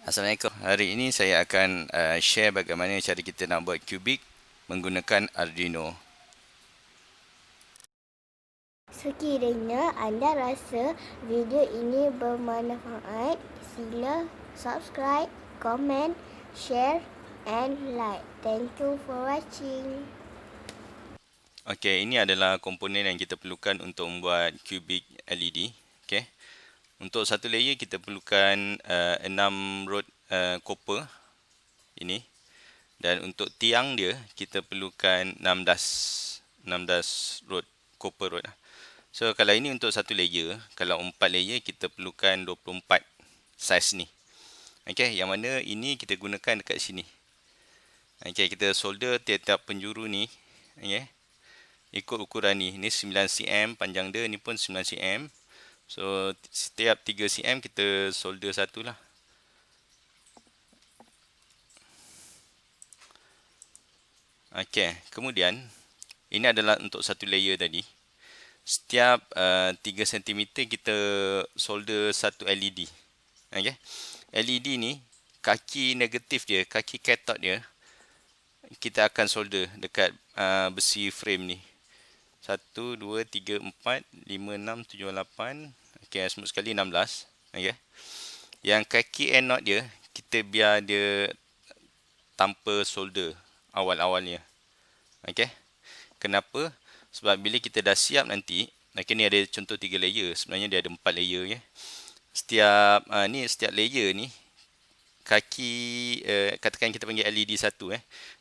Assalamualaikum. Hari ini saya akan share bagaimana cara kita nak buat kubik menggunakan Arduino. Sekiranya anda rasa video ini bermanfaat, sila subscribe, komen, share and like. Thank you for watching. Okey, ini adalah komponen yang kita perlukan untuk membuat kubik LED. Okey. Untuk satu layer kita perlukan 6 rod copper ini, dan untuk tiang dia kita perlukan 16 rod copper rod. So kalau ini untuk satu layer, kalau 4 layer kita perlukan 24 saiz ni. Okey, yang mana ini kita gunakan dekat sini. Okey, kita solder tiap-tiap penjuru ni, okey. Ikut ukuran ni. Ni 9 cm panjang dia, ni pun 9 cm. So setiap 3 cm kita solder satulah. Okey, kemudian ini adalah untuk satu layer tadi. Setiap 3 cm kita solder satu LED. Okey. LED ni kaki negatif dia, kaki cathode dia kita akan solder dekat besi frame ni. 1 2 3 4 5 6 7 8. Okey, semut sekali 16. Okey. Yang kaki anode dia kita biar dia tanpa solder awal-awalnya. Okey. Kenapa? Sebab bila kita dah siap nanti, ni ada contoh 3 layer, sebenarnya dia ada 4 layer ya. Setiap layer ni kaki katakan kita panggil LED satu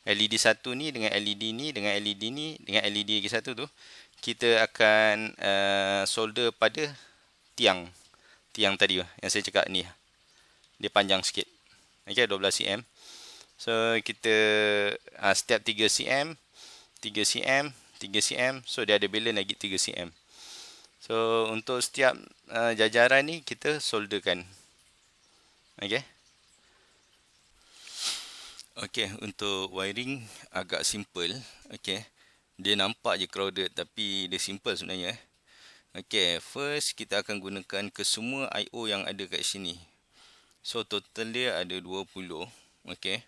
LED satu ni dengan LED ni dengan LED ni dengan LED lagi satu tu kita akan solder pada tiang tadi yang saya cakap ni. Dia panjang sikit. Okey, 12 cm. So kita setiap 3 cm 3 cm 3 cm, so dia ada balance lagi 3 cm. So untuk setiap jajaran ni kita solderkan. Okey. Okey, untuk wiring agak simple. Okey. Dia nampak je crowded tapi dia simple sebenarnya. Okey, first kita akan gunakan kesemua I/O yang ada kat sini. So total dia ada 20. Okey.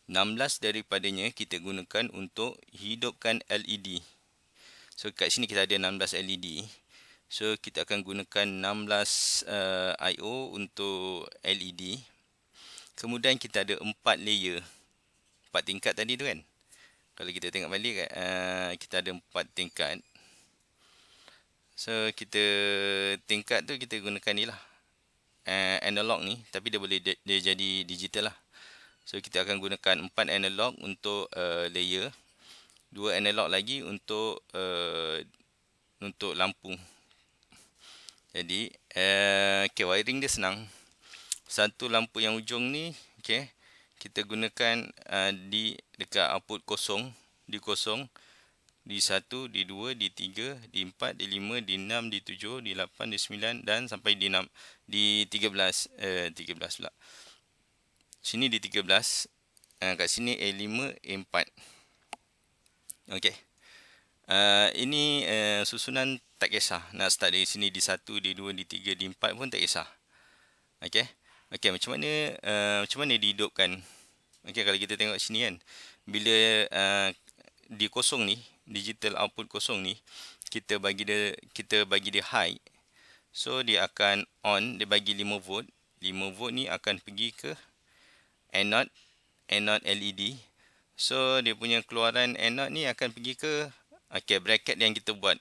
16 daripadanya kita gunakan untuk hidupkan LED. So kat sini kita ada 16 LED. So kita akan gunakan 16 I/O untuk LED. Kemudian kita ada 4 layer. 4 tingkat tadi tu kan. Kalau kita tengok balik kita ada 4 tingkat. So kita tingkat tu kita gunakan ni lah. Analog ni, tapi dia boleh dia jadi digital lah. So kita akan gunakan 4 analog untuk layer. 2 analog lagi untuk lampu. Jadi okay, wiring dia senang. Satu lampu yang ujung ni, okay, kita gunakan di dekat output kosong, di kosong, di 1, di 2, di 3, di 4, di 5, di 6, di 7, di 8, di 9 dan sampai di 6, di 13, 13 pula. Sini di 13, kat sini A5, A4. Okey. Ini susunan tak kisah. Nak start dari sini di 1, di 2, di 3, di 4 pun tak kisah. Okey. Okey, macam mana dihidupkan? Okey, kalau kita tengok sini kan. Bila di kosong ni, digital output kosong ni, kita bagi dia high. So dia akan on, dia bagi 5 volt. 5 volt ni akan pergi ke anode LED. So dia punya keluaran anode ni akan pergi ke bracket yang kita buat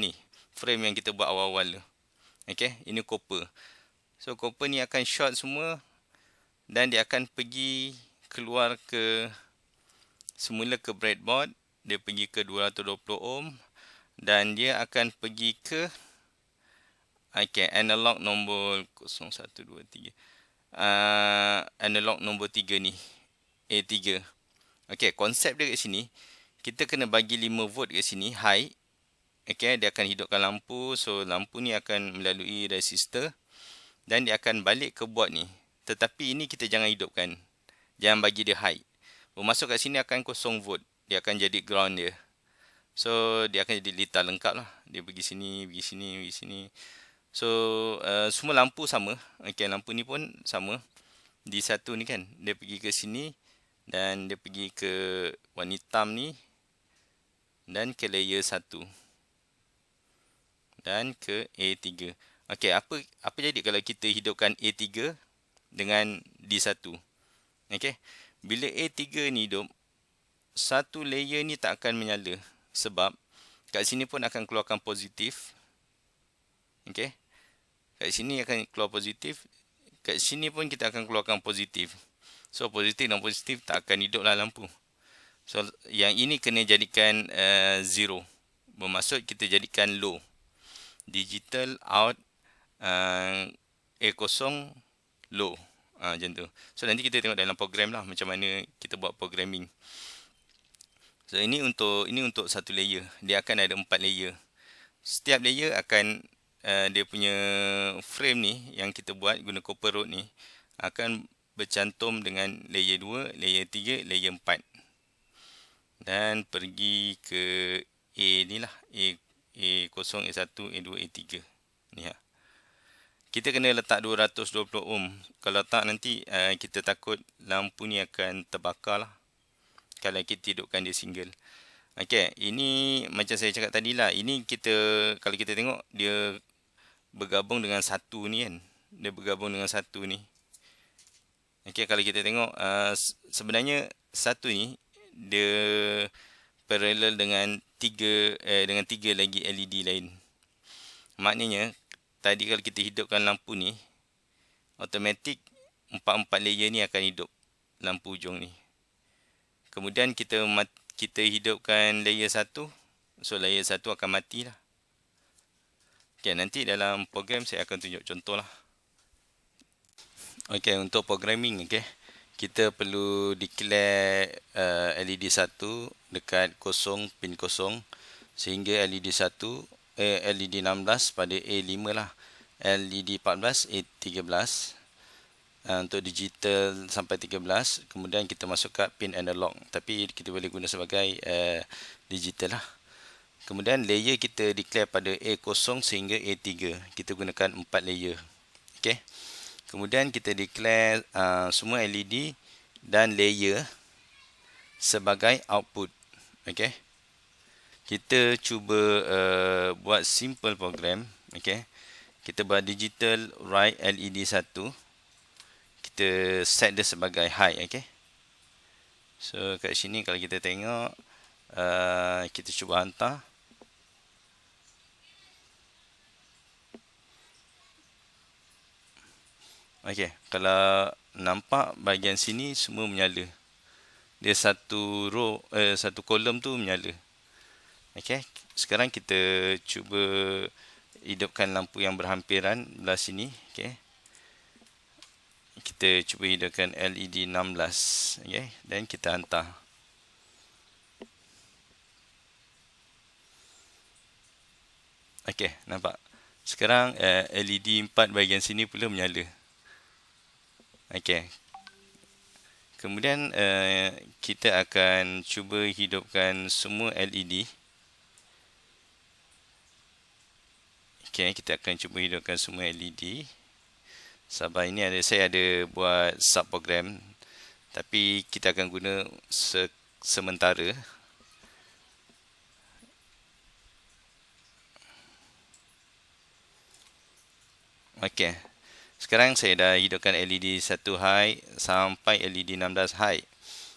ni, frame yang kita buat awal-awal tu. Okey, ini copper. So copper ni akan short semua dan dia akan pergi keluar ke semula ke breadboard, dia pergi ke 220 ohm dan dia akan pergi ke analog nombor 0123. Analog nombor 3 ni, A3. Okey, konsep dia kat sini, kita kena bagi 5 volt kat sini, high. Okey, dia akan hidupkan lampu. So lampu ni akan melalui resistor dan dia akan balik ke board ni. Tetapi ini kita jangan hidupkan. Jangan bagi dia high. Masuk kat sini akan kosong volt. Dia akan jadi ground dia. So dia akan jadi litar lengkap lah. Dia pergi sini, pergi sini, pergi sini. So semua lampu sama. Okey, lampu ni pun sama. D1 ni kan, dia pergi ke sini dan dia pergi ke warna hitam ni dan ke layer 1 dan ke A3. Okey, apa jadi kalau kita hidupkan A3 dengan D1? Okey. Bila A3 ni hidup, satu layer ni tak akan menyala sebab kat sini pun akan keluarkan positif. Okey. Kat sini akan keluar positif, kat sini pun kita akan keluarkan positif. So positif dan positif tak akan hiduplah lampu. So yang ini kena jadikan 0. Bermaksud kita jadikan low. Digital out A0 low. Macam tu. So nanti kita tengok dalam program lah macam mana kita buat programming. So ini untuk satu layer. Dia akan ada 4 layer. Setiap layer akan dia punya frame ni yang kita buat guna copper rod ni akan bercantum dengan layer 2, layer 3, layer 4. Dan pergi ke A ni lah, A0, A1, A2, A3. Ni ha. Kita kena letak 220 ohm. Kalau tak nanti kita takut lampu ni akan terbakar lah kalau kita hidupkan dia single. Okey, ini macam saya cakap tadi lah. Ini kalau kita tengok dia bergabung dengan satu ni kan. Dia bergabung dengan satu ni. Okey, kalau kita tengok sebenarnya satu ni dia parallel dengan tiga lagi LED lain. Maknanya tadi kalau kita hidupkan lampu ni, automatik 4 layer ni akan hidup lampu hujung ni. Kemudian kita hidupkan layer 1, so layer 1 akan matilah. Okey, nanti dalam program saya akan tunjuk contoh lah. Okey, untuk programming, okey, kita perlu declare LED 1 dekat pin 0 sehingga LED 16 pada A5 lah, LED 14 A13. Untuk digital sampai 13, kemudian kita masukkan pin analog, tapi kita boleh guna sebagai digital lah. Kemudian layer kita declare pada A0 sehingga A3, kita gunakan 4 layer. Okey. Kemudian kita declare semua LED dan layer sebagai output. Okey. Kita cuba buat simple program. Okey. Kita buat digital write LED 1. Kita set dia sebagai high. Okay. So kat sini kalau kita tengok, kita cuba hantar. Okay, kalau nampak bahagian sini semua menyala. Dia satu kolom tu menyala. Okay, sekarang kita cuba hidupkan lampu yang berhampiran belah sini. Okay. Kita cuba hidupkan LED 16, okay, dan kita hantar. Okey, nampak. Sekarang LED 4 bahagian sini pula menyala. Okey. Kemudian kita akan cuba hidupkan semua LED. Okey, kita akan cuba hidupkan semua LED. Sabar, ini saya ada buat sub program, tapi kita akan guna sementara. Okey. Sekarang saya dah hidupkan LED 1 high sampai LED 16 high.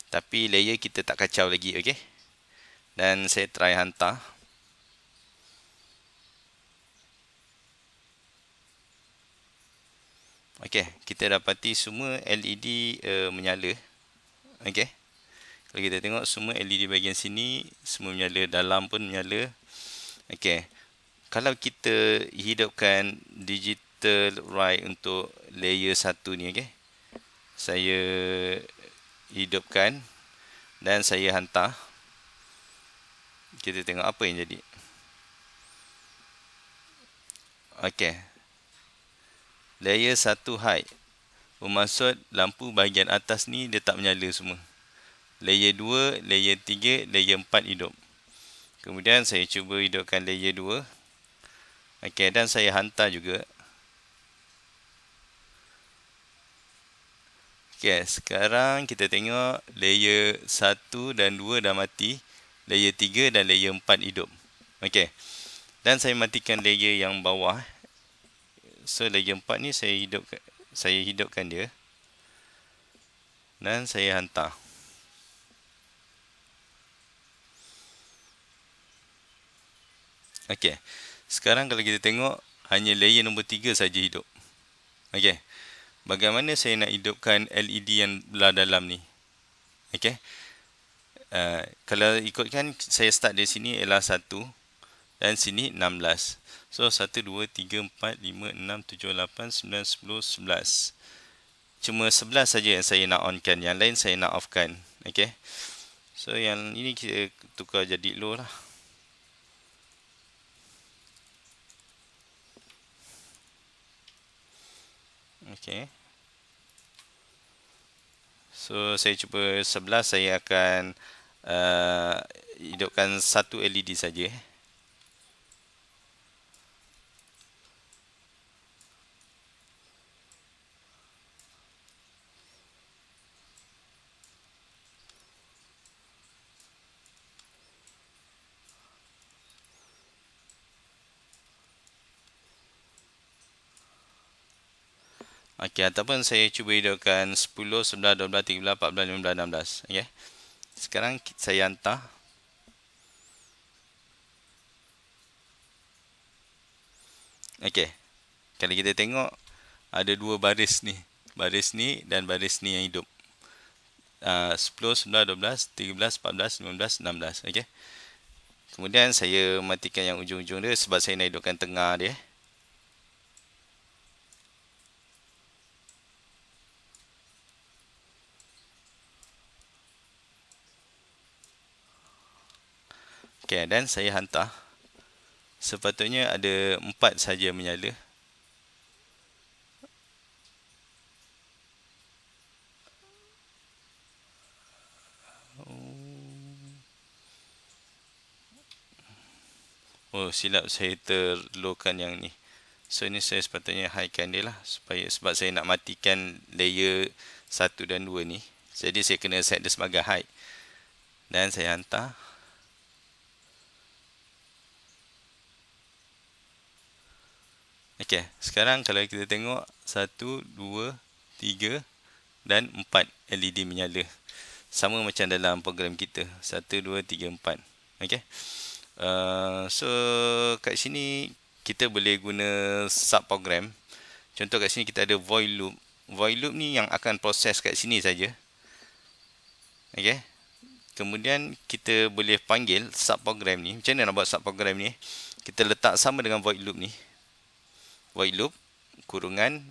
Tapi layer kita tak kacau lagi, okey. Dan saya try hantar. Okey, kita dapati semua LED menyala. Okey. Kalau kita tengok semua LED bahagian sini semua menyala, dalam pun menyala. Okey. Kalau kita hidupkan digital write untuk layer 1 ni, okey. Saya hidupkan dan saya hantar. Kita tengok apa yang jadi. Okey. Layer 1 high. Bermaksud lampu bahagian atas ni dia tak menyala semua. Layer 2, layer 3, layer 4 hidup. Kemudian saya cuba hidupkan layer 2. Okey, dan saya hantar juga. Okay, sekarang kita tengok layer 1 dan 2 dah mati. Layer 3 dan layer 4 hidup. Okay. Dan saya matikan layer yang bawah. So, layer 4 ni saya hidupkan dia. Dan saya hantar. Okay. Sekarang kalau kita tengok, hanya layer nombor 3 saja hidup. Okay. Bagaimana saya nak hidupkan LED yang belah dalam ni? Okay. Kalau ikutkan, saya start dari sini ialah 1 dan sini 16. So 1, 2, 3, 4, 5, 6, 7, 8, 9, 10, 11. Cuma 11 saja yang saya nak onkan, yang lain saya nak offkan. Okay. So yang ini kita tukar jadi low lah. Okay. So saya cuba 11, saya akan hidupkan satu LED saja. Okey, ataupun saya cuba hidupkan 10, 11, 12, 13, 14, 15, 16. Okey. Sekarang saya hantar. Okey. Kalau kita tengok, ada dua baris ni. Baris ni dan baris ni yang hidup. 10, 11, 12, 13, 14, 15, 16. Okey. Kemudian saya matikan yang ujung-ujung dia sebab saya nak hidupkan tengah dia. Okey, dan saya hantar. Sepatutnya ada 4 saja menyala. Oh, silap saya terlowkan yang ni. So ini saya sepatutnya highkan dia lah sebab saya nak matikan layer 1 dan 2 ni. Jadi saya kena set dia sebagai high. Dan saya hantar. Okey, sekarang kalau kita tengok 1, 2, 3 dan 4 LED menyala. Sama macam dalam program kita. 1, 2, 3, 4. Okey. So kat sini kita boleh guna sub program. Contoh kat sini kita ada void loop. Void loop ni yang akan proses kat sini saja. Okey. Kemudian kita boleh panggil sub program ni. Macam mana nak buat sub program ni? Kita letak sama dengan void loop ni. Void loop kurungan,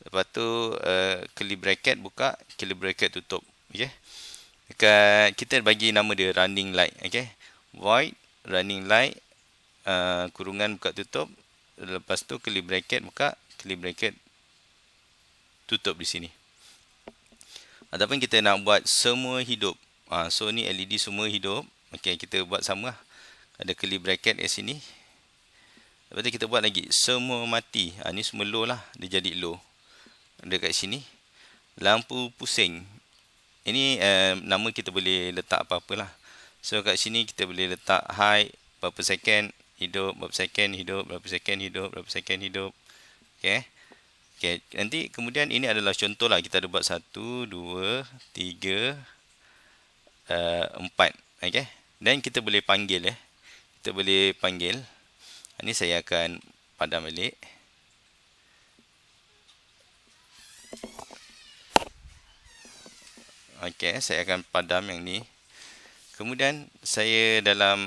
lepas tu curly bracket buka, curly bracket tutup. Okey. Kita bagi nama dia running light. Okey. Void running light kurungan buka tutup, lepas tu curly bracket buka, curly bracket tutup di sini. Ataupun kita nak buat semua hidup. So ni LED semua hidup. Okey, kita buat sama lah. Ada curly bracket di sini. Lepas tu kita buat lagi semua mati. Ni semua low lah, dia jadi low. Dekat sini lampu pusing. Ini nama kita boleh letak apa-apa lah. So kat sini kita boleh letak high, berapa second hidup, berapa second hidup, berapa second hidup, berapa second hidup. Okay. Okay. Nanti kemudian ini adalah contoh lah. Kita ada buat 1, 2, 3, 4. Okay. Dan kita boleh panggil Kita boleh panggil. Ini saya akan padam balik. Okey, saya akan padam yang ni. Kemudian saya dalam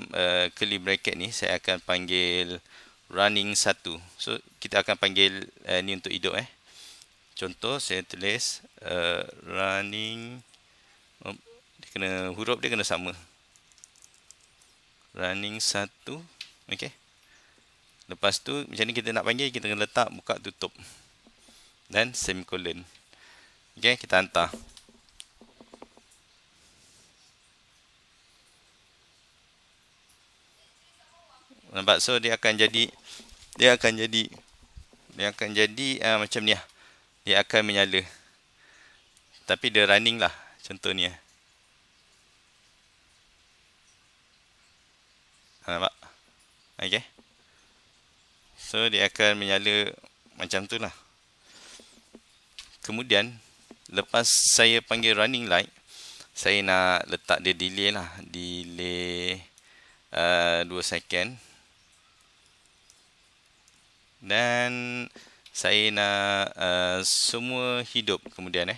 curly bracket ni saya akan panggil running 1. So kita akan panggil ni untuk hidup Contoh saya tulis running, huruf dia kena sama. Running 1. Okey. Lepas tu macam ni kita nak panggil, kita kena letak buka tutup. Dan semicolon. Okey, kita hantar. Nampak? So dia akan jadi macam ni lah. Dia akan menyala. Tapi dia running lah, contohnya. Nampak? Okay. So, dia akan menyala macam tu lah. Kemudian, lepas saya panggil running light, saya nak letak dia delay lah. Delay 2 second. Dan saya nak semua hidup kemudian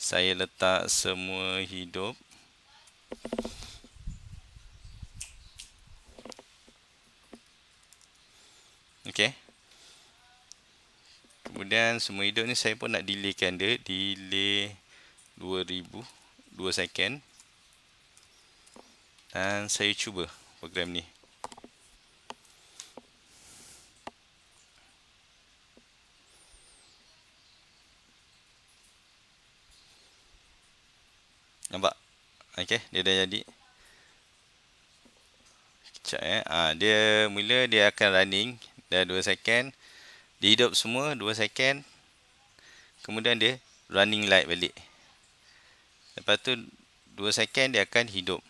saya letak semua hidup. Okey. Kemudian semua hidup ni saya pun nak delaykan dia. Delay 2000 2 second. Dan saya cuba program ni. Nampak? Okey, dia dah jadi. Sekejap dia mula dia akan running dah 2 second. Dia hidup semua 2 second. Kemudian dia running light balik. Lepas tu 2 second dia akan hidup.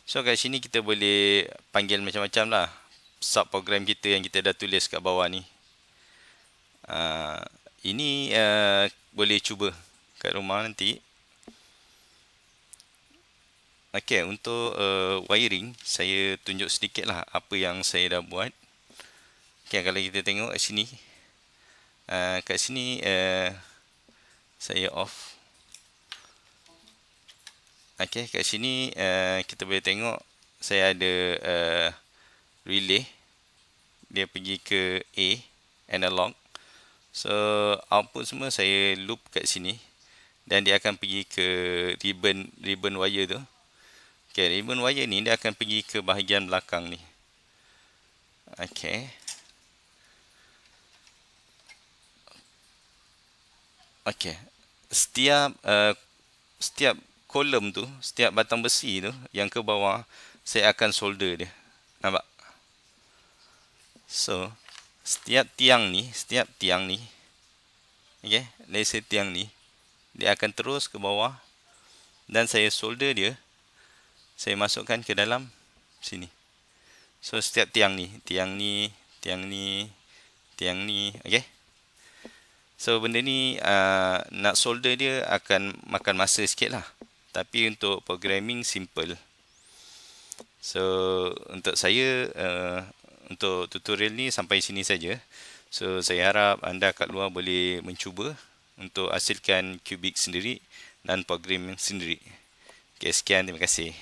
So kat sini kita boleh panggil macam-macam lah sub program kita yang kita dah tulis kat bawah ni. Ini boleh cuba kat rumah nanti. Okey, untuk wiring saya tunjuk sedikit lah apa yang saya dah buat. Okey, kalau kita tengok kat sini, saya off. Okey, kat sini kita boleh tengok saya ada relay. Dia pergi ke A, analog. So output semua saya loop kat sini dan dia akan pergi ke ribbon wire tu. Okey, ribbon wire ni dia akan pergi ke bahagian belakang ni. Okey. Okey. Setiap kolom tu, setiap batang besi tu yang ke bawah, saya akan solder dia. Nampak? So, setiap tiang ni, okey, laser tiang ni, dia akan terus ke bawah dan saya solder dia. Saya masukkan ke dalam sini. So setiap tiang ni, okey. So benda ni nak solder dia akan makan masa sikit lah. Tapi untuk programming simple. So untuk saya untuk tutorial ni sampai sini saja. So saya harap anda kat luar boleh mencuba untuk hasilkan kubik sendiri dan programming sendiri. Okay, sekian, terima kasih.